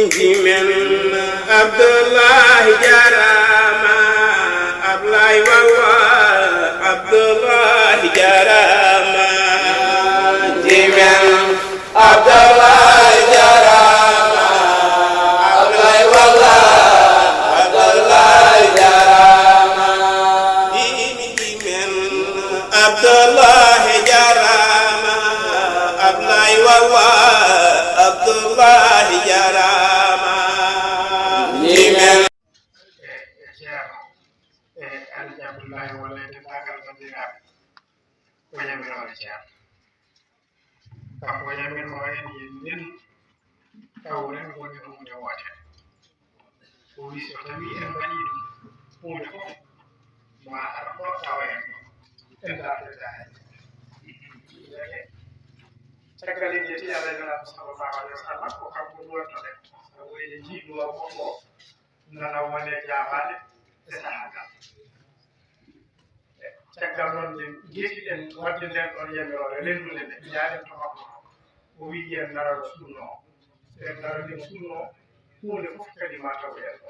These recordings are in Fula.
Jimen Abdullah Jarama Ablaye Wawa Abdullah Jarama Jimen Abdullah Jarama Ablaye Wawa Abdullah Jarama Jimen Abdullah Jarama Ablaye Wawa Abdullah Jarama Jimen Alhamdulillah wala te tagal bandiraɓe ko ñamiroɗo ceerno kanko ñamirmo en yen nden tawren wonde hunde wotere o wi so tawi en mbaɗi ɗum hunde fof ma ar ɗo tawa en ɗo en darteta hen caggal en jetti Allah nelaɗo sallallahu alaihi wa sallam ko kanko ɗuwantoɗen sabu eɗen jiiɗuwa fof o nana wone jaabade e sahagal caggal noon nde jeetiɗen wadde nden ɗon yamirore rendude nde jaaɗen to makko o wii en narano sunno o so en narani sunno o hunde fof kadi ma taw en ɗo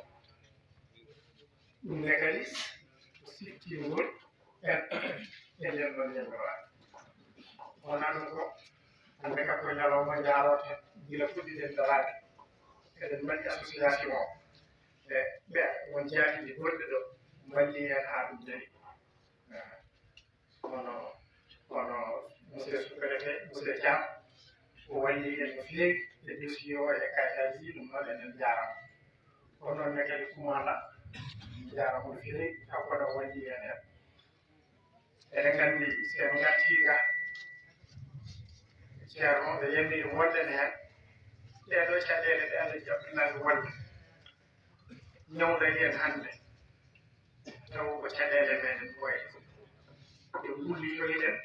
ɗum ne kadi ko siftingol en e nden ɗon yamirore wona ɗum ko hande kam ko ñalawma jaarote gila fuɗɗiɗen darade eɗen mbaɗi association o e ɓe won jaaɗiɗi gonɗe ɗo mballi hen ha ɗum jari kono monsieur sous-préfet monsieur Thiam o walli en no feewi e dossier o e kayitaji ɗum noon enen jarama kono noon ne kadi kumala jarama no feewi kanko ɗo walli en hen eɗen gandi sen gatti ga ceerno ɓe yamiri wonɗen hen ɗeɗo caɗele ɗe Allah jaɓɓinani wonde ñawdani en hande taw ko caɗele meɗen ɓooye e gulliyoyɗen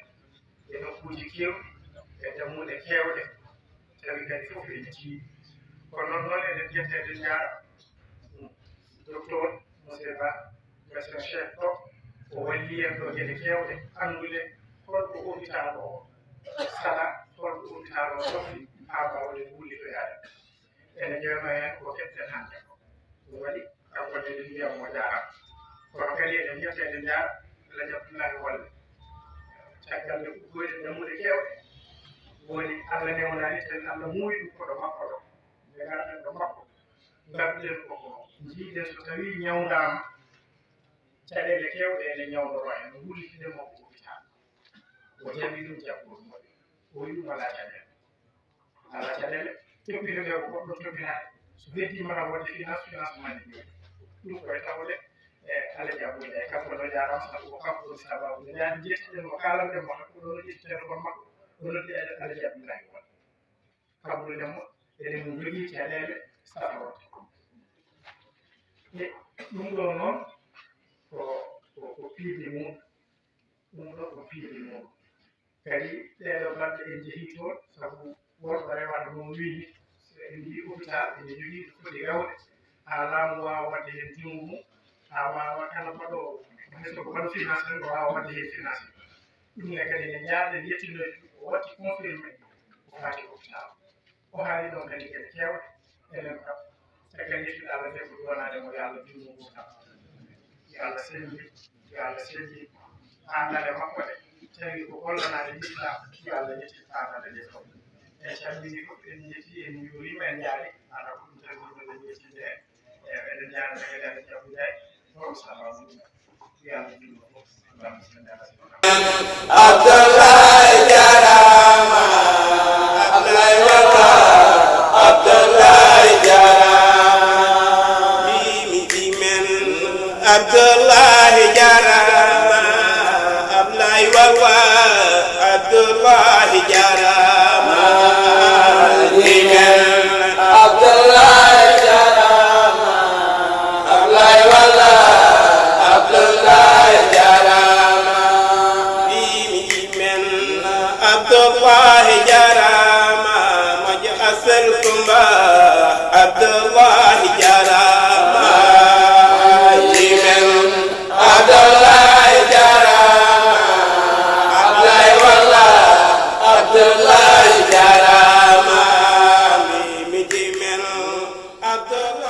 e nokkuji kewɗi e dammuɗe kewɗe tawi kadi fof en jii kono noon eɗen jettede jaara docteur monsieur Ba médecin chef ɗo o walli en ɗo gueɗe kewɗe andude holko hôpital o sala holko hôpital o sohli ha mbawɗen gullitoyade ene jeerno hen ko keɓten hande ɗum waɗi kanko ne eɗen mbiyamo jarama kono kadi eɗen jettede jaara Allah jaɓɓinani wolle caggal nde ɓuggoyɗe dammuɗe kewɗe woni Allah newnani ten Allah muuyi ɗum koɗo makko ɗo nde garɗen ɗo makko gabɗen koko jiiɗen so tawi ñawdama caɗele kewɗe ene ñawdoro en no hullitidemo ko hôpital o jaɓi ɗum jaɓɓol moƴƴo o wi ɗum ala caɗele toppito nde ko goɗɗo toppitade so heddima tan wonde financement ɗi joni ɗum koye tawde e Allah jaɓɓude e kanko no jarama sabu ko kanko ɗum sababu yaani jettiɗen ko kalanɗen mo tan ko ɗo no ƴettiten kon makko o noddi Allah jaɓɓinani won kaɓruɗenmo eɗen jogii caɗele saforte e ɗum ɗo noon ko piide mum ɗum ɗo ko piide mum kadi ɗeɗo balɗe en jeehi toon sabu wonɗo rewata noon wiini so en mbi hôpital ene jogii ɗo foti rewde ha laamu wawa wadde hen junngo mum ha wawa kala mbaɗo hayso ko waɗa financé o wawa wadde hen financé ɗum ne kadi ne jaaɗen yettinoyde ɗum o watti confirmé ko fati hôpital o haali ɗon kadi gueɗe kewɗe enen kam caggal yettude Allah nde ko ɗuwanademo yo Allah jungo mum kam yo Allah selli yo Allah selli andade makko ɗe tawi ko gollanade l'islam yo Allah yetti andade ɗe fof e calmini fof en jetti en juurima en jaari ala ko ɗum tan ɗumen jettinde e eɗen jaarana kadi Allah jaɓɓude on sababu yo Allah jungo fof Abdullah Jarama Ablaye Wawa Abdullah Jarama Jimen Abdullah Jarama Ablaye Wawa Abdullah Jarama Jimen Abdullah Jarama Ablaye Wawa Abdullah Jarama Abdullah Jarama Maji Asal Kumba Abdullah Jarama Jimen Abdullah Jarama Ablaye Wawa Abdullah Jarama Jimen Abdullah